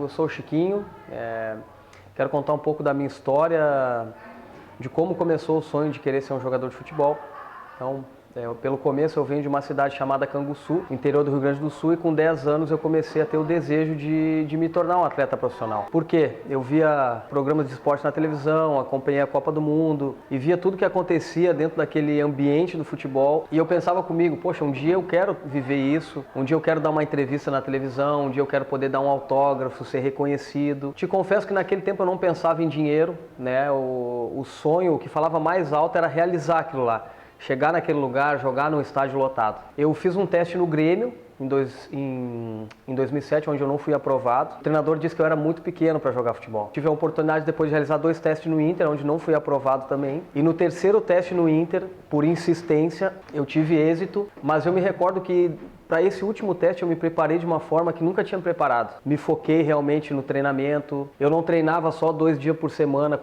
eu sou o Chiquinho, quero contar um pouco da minha história, de como começou o sonho de querer ser um jogador de futebol. Então, pelo começo eu venho de uma cidade chamada Canguçu, interior do Rio Grande do Sul, e com 10 anos eu comecei a ter o desejo de me tornar um atleta profissional. Por quê? Eu via programas de esporte na televisão, acompanhei a Copa do Mundo e via tudo que acontecia dentro daquele ambiente do futebol, e eu pensava comigo, poxa, um dia eu quero viver isso, um dia eu quero dar uma entrevista na televisão, um dia eu quero poder dar um autógrafo, ser reconhecido. Te confesso que naquele tempo eu não pensava em dinheiro, né? O sonho, o que falava mais alto era realizar aquilo lá. Chegar naquele lugar, jogar num estádio lotado. Eu fiz um teste no Grêmio em 2007, onde eu não fui aprovado. O treinador disse que eu era muito pequeno para jogar futebol. Tive a oportunidade depois de realizar 2 testes no Inter, onde não fui aprovado também. E no terceiro teste no Inter, por insistência, eu tive êxito, mas eu me recordo que para esse último teste eu me preparei de uma forma que nunca tinha me preparado. Me foquei realmente no treinamento. Eu não treinava só 2 dias por semana,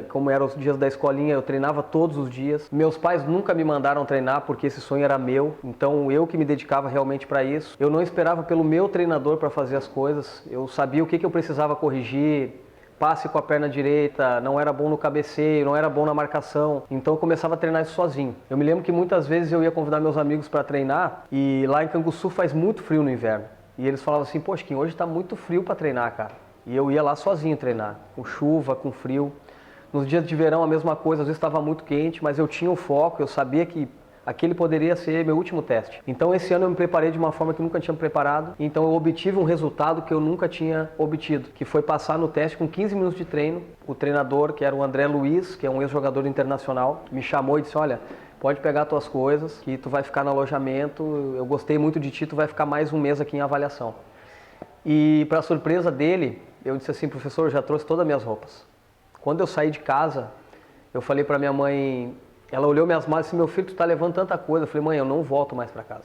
como eram os dias da escolinha, eu treinava todos os dias. Meus pais nunca me mandaram treinar porque esse sonho era meu, então eu que me dedicava realmente para isso. Eu não esperava pelo meu treinador para fazer as coisas, eu sabia o que eu precisava corrigir. Passe com a perna direita, não era bom no cabeceio, não era bom na marcação, então eu começava a treinar isso sozinho. Eu me lembro que muitas vezes eu ia convidar meus amigos para treinar e lá em Canguçu faz muito frio no inverno. E eles falavam assim, poxa, Kim, hoje está muito frio para treinar, cara. E eu ia lá sozinho treinar, com chuva, com frio. Nos dias de verão a mesma coisa, às vezes estava muito quente, mas eu tinha o foco, eu sabia que aquele poderia ser meu último teste. Então esse ano eu me preparei de uma forma que nunca tinha me preparado, então eu obtive um resultado que eu nunca tinha obtido, que foi passar no teste com 15 minutos de treino. O treinador, que era o André Luiz, que é um ex-jogador internacional, me chamou e disse, olha, pode pegar tuas coisas, que tu vai ficar no alojamento, eu gostei muito de ti, tu vai ficar mais um mês aqui em avaliação. E para surpresa dele, eu disse assim, professor, eu já trouxe todas as minhas roupas. Quando eu saí de casa, eu falei para minha mãe, ela olhou minhas malas e disse, meu filho, tu tá levando tanta coisa. Eu falei, mãe, eu não volto mais para casa.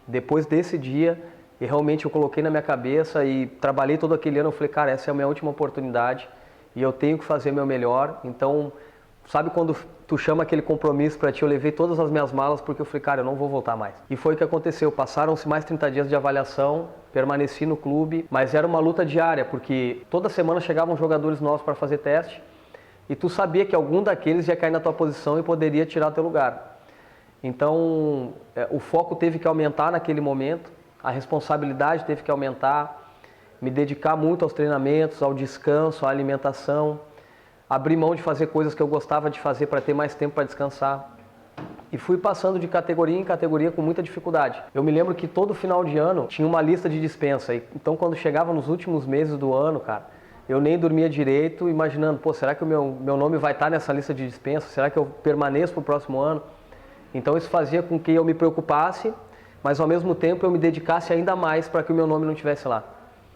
Depois desse dia, e realmente eu coloquei na minha cabeça e trabalhei todo aquele ano, eu falei, cara, essa é a minha última oportunidade e eu tenho que fazer meu melhor. Então, sabe quando tu chama aquele compromisso para ti? Eu levei todas as minhas malas porque eu falei, cara, eu não vou voltar mais. E foi o que aconteceu, passaram-se mais 30 dias de avaliação, permaneci no clube, mas era uma luta diária, porque toda semana chegavam jogadores novos para fazer teste, e tu sabia que algum daqueles ia cair na tua posição e poderia tirar teu lugar. Então, o foco teve que aumentar naquele momento, a responsabilidade teve que aumentar, me dedicar muito aos treinamentos, ao descanso, à alimentação, abrir mão de fazer coisas que eu gostava de fazer para ter mais tempo para descansar. E fui passando de categoria em categoria com muita dificuldade. Eu me lembro que todo final de ano tinha uma lista de dispensa, então quando chegava nos últimos meses do ano, cara, eu nem dormia direito, imaginando, pô, será que o meu nome vai estar nessa lista de dispensa? Será que eu permaneço para o próximo ano? Então isso fazia com que eu me preocupasse, mas ao mesmo tempo eu me dedicasse ainda mais para que o meu nome não estivesse lá.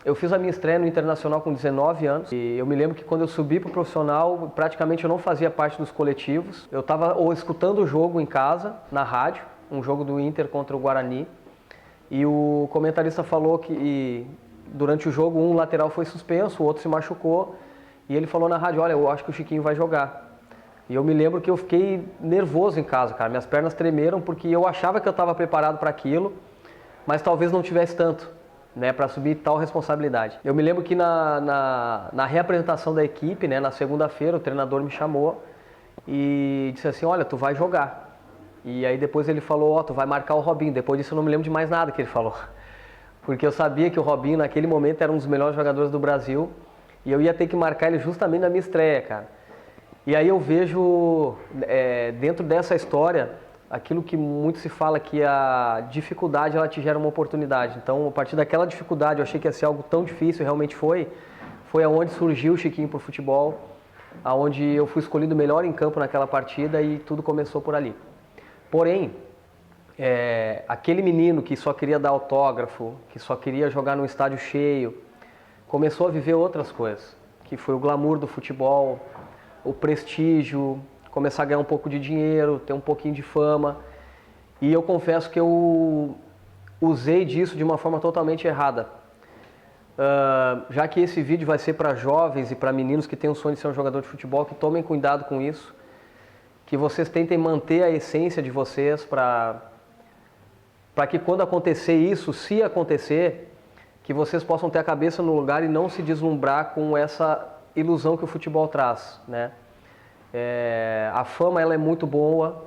Eu fiz a minha estreia no Internacional com 19 anos e eu me lembro que quando eu subi para o profissional, praticamente eu não fazia parte dos coletivos. Eu estava escutando o jogo em casa, na rádio, um jogo do Inter contra o Guarani, e o comentarista falou que durante o jogo um lateral foi suspenso, o outro se machucou e ele falou na rádio, olha, eu acho que o Chiquinho vai jogar. E eu me lembro que eu fiquei nervoso em casa, cara, minhas pernas tremeram porque eu achava que eu estava preparado para aquilo, mas talvez não tivesse tanto, né, para assumir tal responsabilidade. Eu me lembro que na reapresentação da equipe, né, na segunda-feira, o treinador me chamou e disse assim, olha, tu vai jogar. E aí depois ele falou, ó, tu vai marcar o Robinho. Depois disso eu não me lembro de mais nada que ele falou. Porque eu sabia que o Robinho naquele momento era um dos melhores jogadores do Brasil e eu ia ter que marcar ele justamente na minha estreia, cara. E aí eu vejo dentro dessa história aquilo que muito se fala, que a dificuldade ela te gera uma oportunidade. Então, a partir daquela dificuldade, eu achei que ia ser algo tão difícil, realmente foi aonde surgiu o Chiquinho pro futebol, aonde eu fui escolhido melhor em campo naquela partida e tudo começou por ali. Porém, aquele menino que só queria dar autógrafo, que só queria jogar num estádio cheio, começou a viver outras coisas, que foi o glamour do futebol, o prestígio, começar a ganhar um pouco de dinheiro, ter um pouquinho de fama. E eu confesso que eu usei disso de uma forma totalmente errada. Já que esse vídeo vai ser para jovens e para meninos que têm o sonho de ser um jogador de futebol, que tomem cuidado com isso, que vocês tentem manter a essência de vocês para que quando acontecer isso, se acontecer, que vocês possam ter a cabeça no lugar e não se deslumbrar com essa ilusão que o futebol traz, né? A fama ela é muito boa,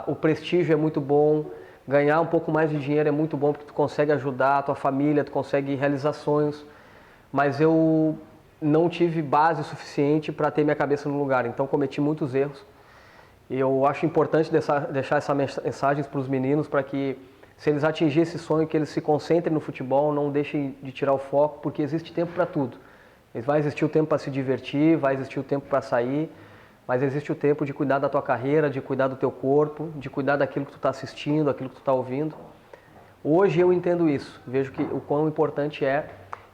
o prestígio é muito bom, ganhar um pouco mais de dinheiro é muito bom porque tu consegue ajudar a tua família, tu consegue realizar sonhos, mas eu não tive base suficiente para ter minha cabeça no lugar, então cometi muitos erros. Eu acho importante deixar essas mensagens para os meninos para que, se eles atingirem esse sonho, que eles se concentrem no futebol, não deixem de tirar o foco, porque existe tempo para tudo. Vai existir o tempo para se divertir, vai existir o tempo para sair, mas existe o tempo de cuidar da tua carreira, de cuidar do teu corpo, de cuidar daquilo que tu está assistindo, daquilo que tu está ouvindo. Hoje eu entendo isso, vejo que o quão importante é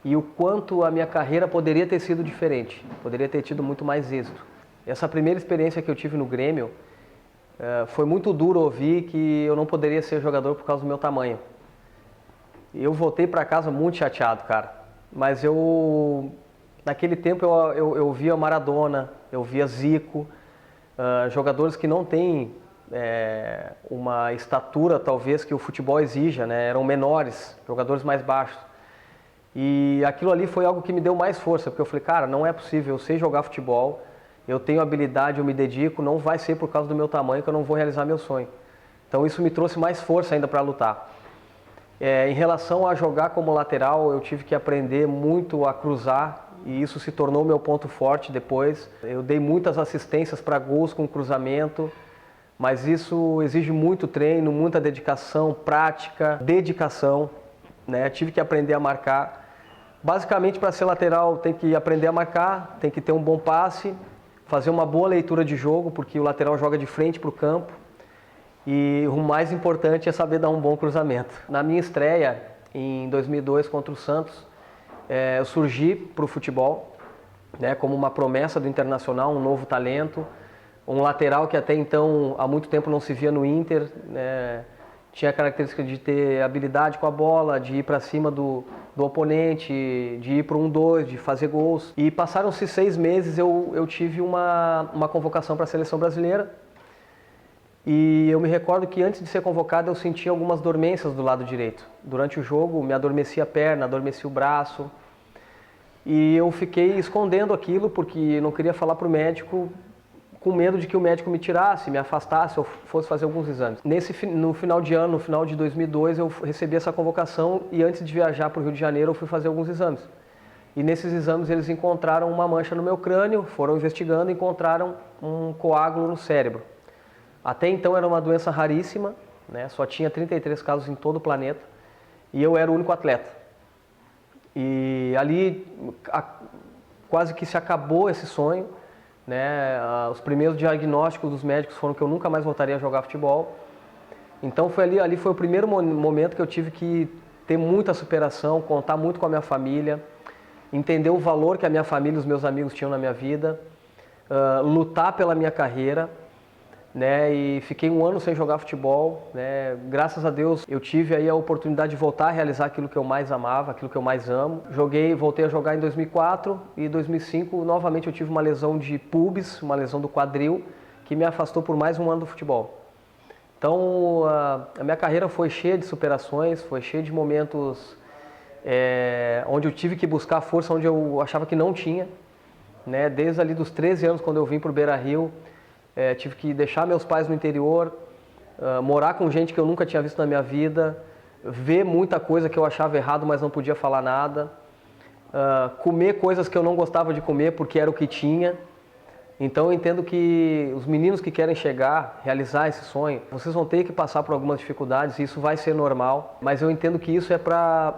e o quanto a minha carreira poderia ter sido diferente, poderia ter tido muito mais êxito. Essa primeira experiência que eu tive no Grêmio, foi muito duro ouvir que eu não poderia ser jogador por causa do meu tamanho. Eu voltei para casa muito chateado, cara, mas naquele tempo eu via Maradona, eu via Zico, jogadores que não têm uma estatura talvez que o futebol exija, né? Eram menores, jogadores mais baixos. E aquilo ali foi algo que me deu mais força, porque eu falei, cara, não é possível, eu sei jogar futebol, eu tenho habilidade, eu me dedico, não vai ser por causa do meu tamanho que eu não vou realizar meu sonho. Então isso me trouxe mais força ainda para lutar. Em relação a jogar como lateral, eu tive que aprender muito a cruzar, e isso se tornou meu ponto forte depois. Eu dei muitas assistências para gols com cruzamento, mas isso exige muito treino, muita dedicação, prática, dedicação, né? Tive que aprender a marcar. Basicamente, para ser lateral, tem que aprender a marcar, tem que ter um bom passe, fazer uma boa leitura de jogo, porque o lateral joga de frente para o campo. E o mais importante é saber dar um bom cruzamento. Na minha estreia, em 2002, contra o Santos, eu surgi para o futebol, né, como uma promessa do Internacional, um novo talento, um lateral que até então, há muito tempo não se via no Inter, né, tinha a característica de ter habilidade com a bola, de ir para cima do oponente, de ir para 1-2, de fazer gols. E passaram-se 6 meses, eu tive uma convocação para a seleção brasileira. E eu me recordo que antes de ser convocado eu sentia algumas dormências do lado direito. Durante o jogo me adormecia a perna, adormecia o braço. E eu fiquei escondendo aquilo porque não queria falar para o médico, com medo de que o médico me tirasse, me afastasse ou fosse fazer alguns exames. No final de ano, no final de 2002, eu recebi essa convocação e antes de viajar para o Rio de Janeiro eu fui fazer alguns exames. E nesses exames eles encontraram uma mancha no meu crânio, foram investigando e encontraram um coágulo no cérebro. Até então era uma doença raríssima, né? Só tinha 33 casos em todo o planeta e eu era o único atleta. E ali quase que se acabou esse sonho, né? Os primeiros diagnósticos dos médicos foram que eu nunca mais voltaria a jogar futebol. Então ali foi o primeiro momento que eu tive que ter muita superação, contar muito com a minha família, entender o valor que a minha família e os meus amigos tinham na minha vida, lutar pela minha carreira. Né, e fiquei 1 ano sem jogar futebol, né, graças a Deus eu tive aí a oportunidade de voltar a realizar aquilo que eu mais amava, aquilo que eu mais amo. Voltei a jogar em 2004 e em 2005 novamente eu tive uma lesão de pubis, uma lesão do quadril, que me afastou por mais 1 ano do futebol. Então a minha carreira foi cheia de superações, foi cheia de momentos onde eu tive que buscar força onde eu achava que não tinha, né, desde ali dos 13 anos quando eu vim para o Beira-Rio. Tive que deixar meus pais no interior, morar com gente que eu nunca tinha visto na minha vida, ver muita coisa que eu achava errado, mas não podia falar nada, comer coisas que eu não gostava de comer porque era o que tinha. Então eu entendo que os meninos que querem chegar, realizar esse sonho, vocês vão ter que passar por algumas dificuldades, e isso vai ser normal, mas eu entendo que isso é para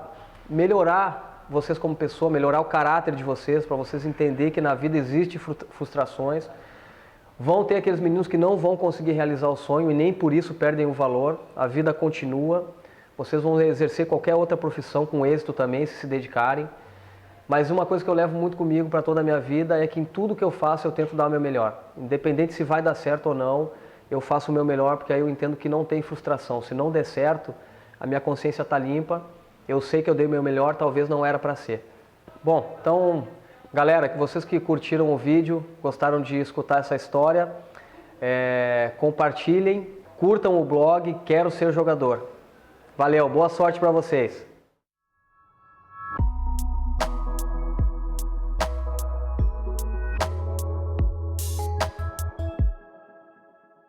melhorar vocês como pessoa, melhorar o caráter de vocês, para vocês entenderem que na vida existem frustrações. Vão ter aqueles meninos que não vão conseguir realizar o sonho e nem por isso perdem o valor. A vida continua. Vocês vão exercer qualquer outra profissão com êxito também, se dedicarem. Mas uma coisa que eu levo muito comigo para toda a minha vida é que em tudo que eu faço eu tento dar o meu melhor. Independente se vai dar certo ou não, eu faço o meu melhor porque aí eu entendo que não tem frustração. Se não der certo, a minha consciência está limpa. Eu sei que eu dei o meu melhor, talvez não era para ser. Bom, então... Galera, vocês que curtiram o vídeo, gostaram de escutar essa história, compartilhem, curtam o blog Quero Ser Jogador. Valeu, boa sorte para vocês!